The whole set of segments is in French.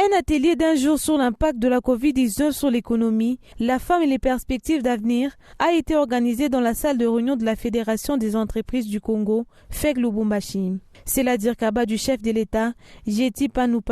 Un atelier d'un jour sur l'impact de la Covid-19 sur l'économie, la femme et les perspectives d'avenir a été organisé dans la salle de réunion de la Fédération des entreprises du Congo, FEG Lubumbashi. C'est la Dirkaba du chef de l'État, Jeti Panou,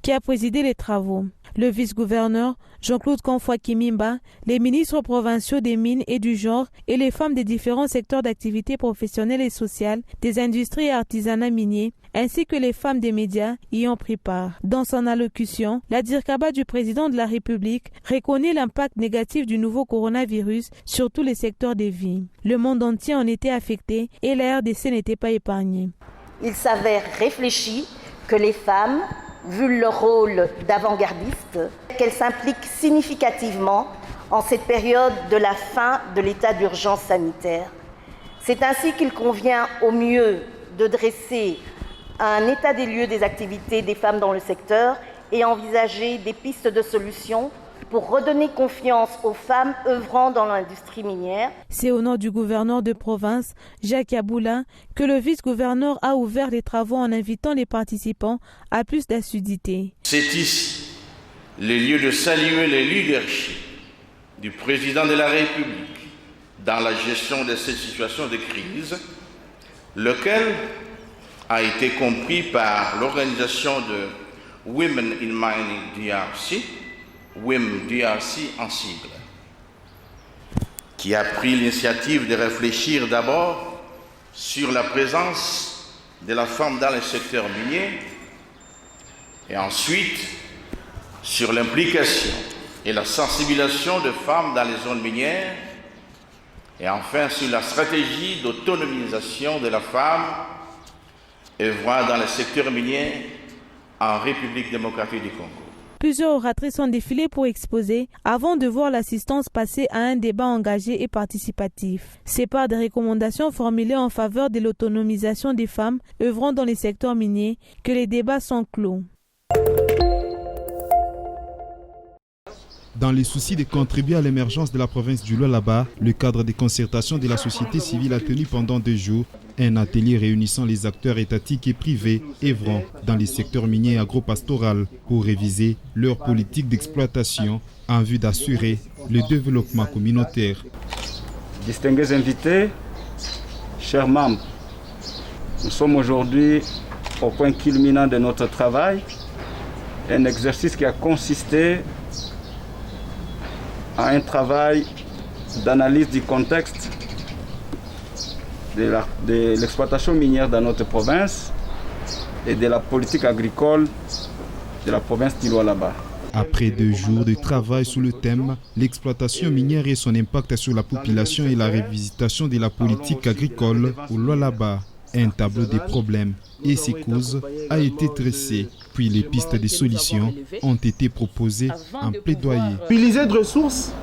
qui a présidé les travaux. Le vice-gouverneur, Jean-Claude Konfwa Kimimba, les ministres provinciaux des mines et du genre et les femmes des différents secteurs d'activité professionnelle et sociale, des industries et artisanats miniers, ainsi que les femmes des médias y ont pris part. Dans son allocution, la Dirkaba du président de la République reconnaît l'impact négatif du nouveau coronavirus sur tous les secteurs des vies. Le monde entier en était affecté et la RDC n'était pas épargnée. Il s'avère réfléchi que les femmes, vu leur rôle d'avant-gardiste, qu'elles s'impliquent significativement en cette période de la fin de l'état d'urgence sanitaire. C'est ainsi qu'il convient au mieux de dresser un état des lieux des activités des femmes dans le secteur et envisager des pistes de solutions pour redonner confiance aux femmes œuvrant dans l'industrie minière. C'est au nom du gouverneur de province, Jacques Yaboula, que le vice-gouverneur a ouvert les travaux en invitant les participants à plus d'assiduité. C'est ici le lieu de saluer le leadership du président de la République dans la gestion de cette situation de crise, lequel a été compris par l'organisation de Women in Mining DRC, WIM DRC en sigle, qui a pris l'initiative de réfléchir d'abord sur la présence de la femme dans le secteur minier et ensuite sur l'implication et la sensibilisation de femmes dans les zones minières et enfin sur la stratégie d'autonomisation de la femme œuvrant dans le secteur minier en République démocratique du Congo. Plusieurs oratrices ont défilé pour exposer avant de voir l'assistance passer à un débat engagé et participatif. C'est par des recommandations formulées en faveur de l'autonomisation des femmes œuvrant dans les secteurs miniers que les débats sont clos. Dans les soucis de contribuer à l'émergence de la province du Lualaba, le cadre de concertation de la société civile a tenu pendant 2 jours un atelier réunissant les acteurs étatiques et privés œuvrant dans les secteurs miniers et agro-pastoral pour réviser leur politique d'exploitation en vue d'assurer le développement communautaire. Distingués invités, chers membres, nous sommes aujourd'hui au point culminant de notre travail, un exercice qui a consisté à un travail d'analyse du contexte de l'exploitation minière dans notre province et de la politique agricole de la province du Lualaba. Après 2 jours de travail sous le thème « L'exploitation minière et son impact sur la population et la révisitation de la politique agricole au Lualaba », un tableau des problèmes et ses causes a été dressé, puis les pistes de solutions ont été proposées en plaidoyer. Utiliser de ressources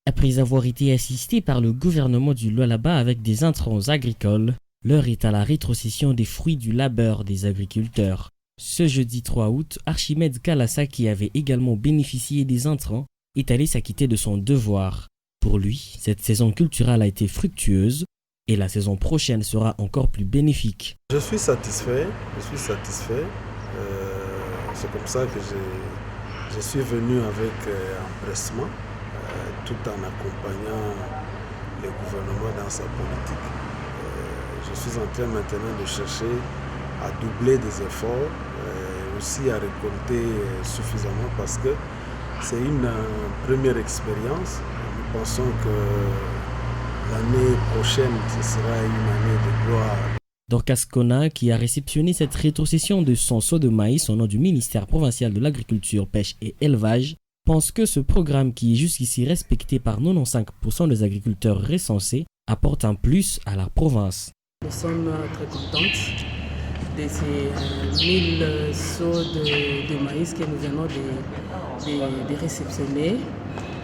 Après avoir été assisté par le gouvernement du Lualaba avec des intrants agricoles, l'heure est à la rétrocession des fruits du labeur des agriculteurs. Ce jeudi 3 août, Archimède Kalassa, qui avait également bénéficié des intrants, est allé s'acquitter de son devoir. Pour lui, cette saison culturelle a été fructueuse, et la saison prochaine sera encore plus bénéfique. Je suis satisfait. C'est comme ça que je suis venu avec empressement, tout en accompagnant le gouvernement dans sa politique. Je suis en train maintenant de chercher à doubler des efforts, aussi à récolter suffisamment parce que c'est une première expérience. Nous pensons que l'année prochaine, ce sera une année de gloire. Dorcas Kona, qui a réceptionné cette rétrocession de son seau de maïs au nom du ministère provincial de l'Agriculture, Pêche et Élevage, pense que ce programme, qui est jusqu'ici respecté par 95% des agriculteurs recensés, apporte un plus à la province. Nous sommes très contentes de ces 1000 seaux de maïs que nous venons de réceptionner.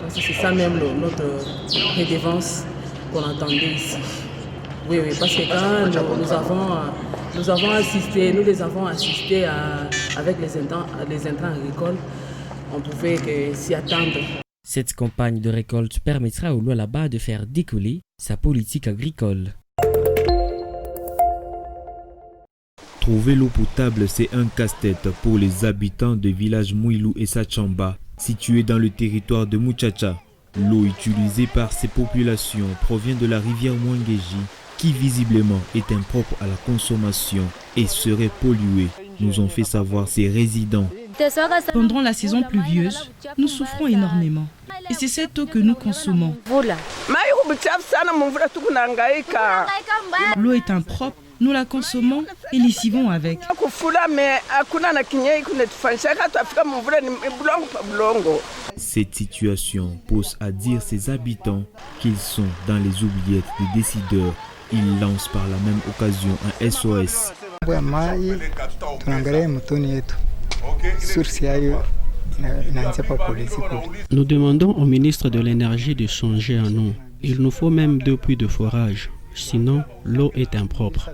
Parce que c'est ça même notre redevance qu'on entendait ici. Oui, parce que quand nous les avons assistés avec les intrants agricoles, on pouvait s'y attendre. Cette campagne de récolte permettra au Lualaba de faire décoller sa politique agricole. Trouver l'eau potable, c'est un casse-tête pour les habitants des villages Mouilou et Sachamba, situés dans le territoire de Muchacha. L'eau utilisée par ces populations provient de la rivière Mwangeji, qui visiblement est impropre à la consommation et serait polluée, nous ont fait savoir ses résidents. Pendant la saison pluvieuse, nous souffrons énormément. Et c'est cette eau que nous consommons. L'eau est impropre, nous la consommons et lessivons avec. Cette situation pose à dire ses habitants qu'ils sont dans les oubliettes des décideurs. Ils lancent par la même occasion un SOS. Nous demandons au ministre de l'Énergie de changer en eau. Il nous faut même 2 puits de forage. Sinon, l'eau est impropre.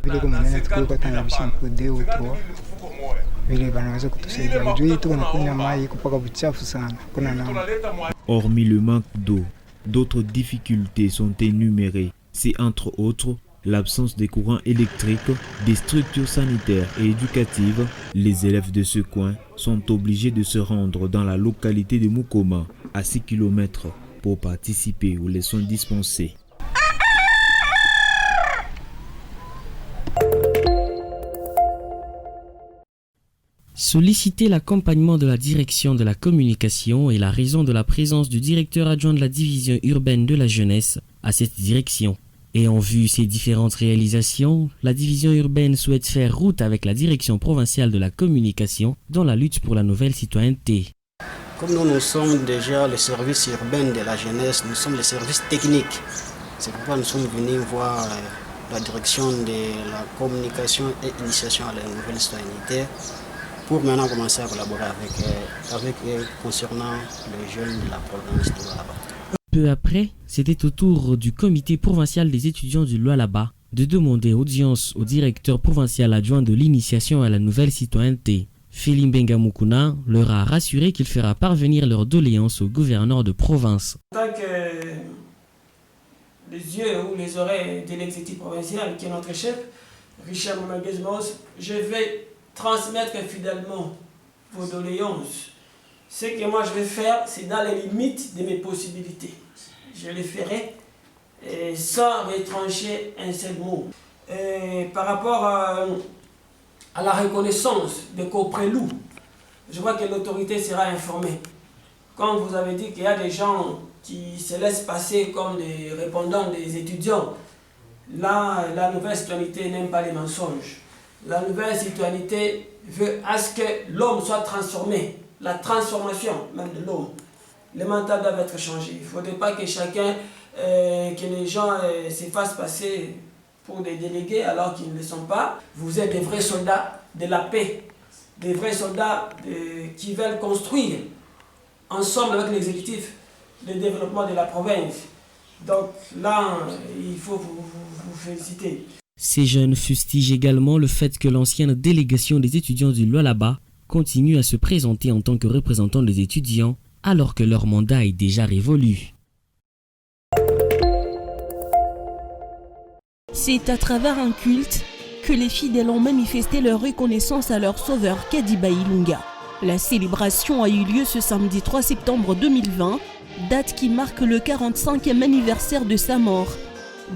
Hormis le manque d'eau, d'autres difficultés sont énumérées. C'est entre autres l'absence des courants électriques, des structures sanitaires et éducatives. Les élèves de ce coin sont obligés de se rendre dans la localité de Mukoma, à 6 km, pour participer aux leçons dispensées. Solliciter l'accompagnement de la direction de la communication est la raison de la présence du directeur adjoint de la division urbaine de la jeunesse à cette direction. Ayant vu ces différentes réalisations, la division urbaine souhaite faire route avec la direction provinciale de la communication dans la lutte pour la nouvelle citoyenneté. Comme nous sommes déjà le service urbain de la jeunesse, nous sommes le service technique. C'est pourquoi nous sommes venus voir la direction de la communication et initiation à la nouvelle citoyenneté pour maintenant commencer à collaborer avec eux concernant les jeunes de la province de Lualaba. Peu après, c'était au tour du comité provincial des étudiants du Lualaba de demander audience au directeur provincial adjoint de l'initiation à la nouvelle citoyenneté. Filimbenga Mukuna leur a rassuré qu'il fera parvenir leurs doléances au gouverneur de province. En tant que les yeux ou les oreilles de l'exécutif provincial, qui est notre chef, Richard Moumagezmos, je vais transmettre fidèlement vos doléances. Ce que moi je vais faire, c'est dans les limites de mes possibilités. Je le ferai sans retrancher un seul mot. Par rapport à la reconnaissance de Coprelou, je vois que l'autorité sera informée. Quand vous avez dit qu'il y a des gens qui se laissent passer comme des répondants des étudiants, là, la nouvelle citoyenneté n'aime pas les mensonges. La nouvelle citoyenneté veut à ce que l'homme soit transformé. La transformation même de l'homme. Les mental doivent être changés. Il ne faudrait pas que chacun, que les gens se fassent passer pour des délégués alors qu'ils ne le sont pas. Vous êtes des vrais soldats de la paix, des vrais soldats qui veulent construire ensemble avec l'exécutif le développement de la province. Donc là, il faut vous féliciter. Ces jeunes fustigent également le fait que l'ancienne délégation des étudiants du Lualaba continue à se présenter en tant que représentant des étudiants alors que leur mandat est déjà révolu. C'est à travers un culte que les fidèles ont manifesté leur reconnaissance à leur sauveur Kadiba Ilunga. La célébration a eu lieu ce samedi 3 septembre 2020, date qui marque le 45e anniversaire de sa mort.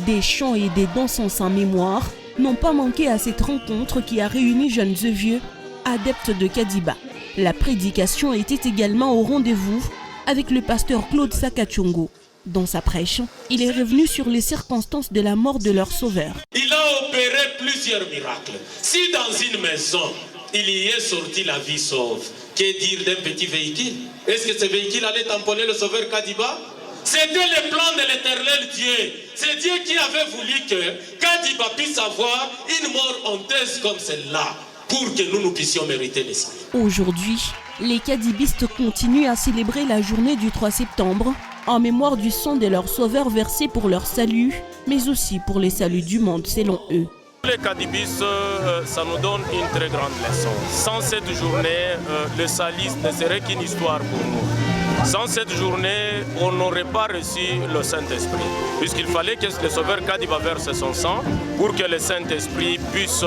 Des chants et des danses en sa mémoire n'ont pas manqué à cette rencontre qui a réuni jeunes et vieux, adeptes de Kadiba. La prédication était également au rendez-vous avec le pasteur Claude Sakachongo. Dans sa prêche, il est revenu sur les circonstances de la mort de leur sauveur. Il a opéré plusieurs miracles. Si dans une maison, il y est sorti la vie sauve, que dire d'un petit véhicule? Est-ce que ce véhicule allait tamponner le sauveur Kadiba? C'était le plan de l'éternel Dieu. C'est Dieu qui avait voulu que Kadiba puisse avoir une mort honteuse comme celle-là, pour que nous puissions mériter les salut. Aujourd'hui, les kadibistes continuent à célébrer la journée du 3 septembre en mémoire du sang de leur sauveur versé pour leur salut, mais aussi pour les saluts du monde selon eux. Les kadibistes, ça nous donne une très grande leçon. Sans cette journée, le salut ne serait qu'une histoire pour nous. Sans cette journée, on n'aurait pas reçu le Saint-Esprit, puisqu'il fallait que le sauveur Kadiba verse son sang pour que le Saint-Esprit puisse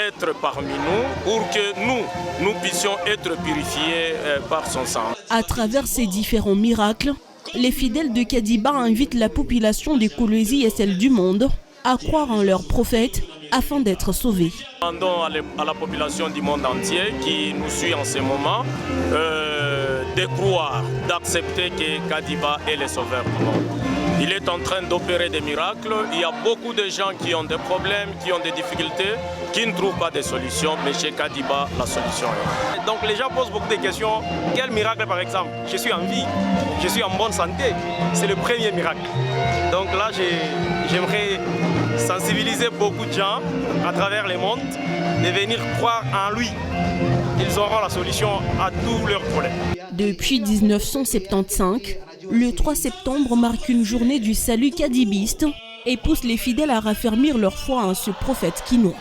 être parmi nous, pour que nous puissions être purifiés par son sang. À travers ces différents miracles, les fidèles de Kadiba invitent la population de Kolwezi et celle du monde à croire en leur prophète afin d'être sauvés. Demandons à la population du monde entier qui nous suit en ce moment de croire, d'accepter que Kadiba est le sauveur du monde. Il est en train d'opérer des miracles. Il y a beaucoup de gens qui ont des problèmes, qui ont des difficultés, qui ne trouvent pas de solutions, mais chez Kadiba, la solution est là. Donc les gens posent beaucoup de questions. Quel miracle par exemple? Je suis en vie, je suis en bonne santé. C'est le premier miracle. Donc là, j'aimerais sensibiliser beaucoup de gens à travers le monde de venir croire en lui. Ils auront la solution à tous leurs problèmes. Depuis 1975, le 3 septembre marque une journée du salut kadibiste et pousse les fidèles à raffermir leur foi en ce prophète quinois.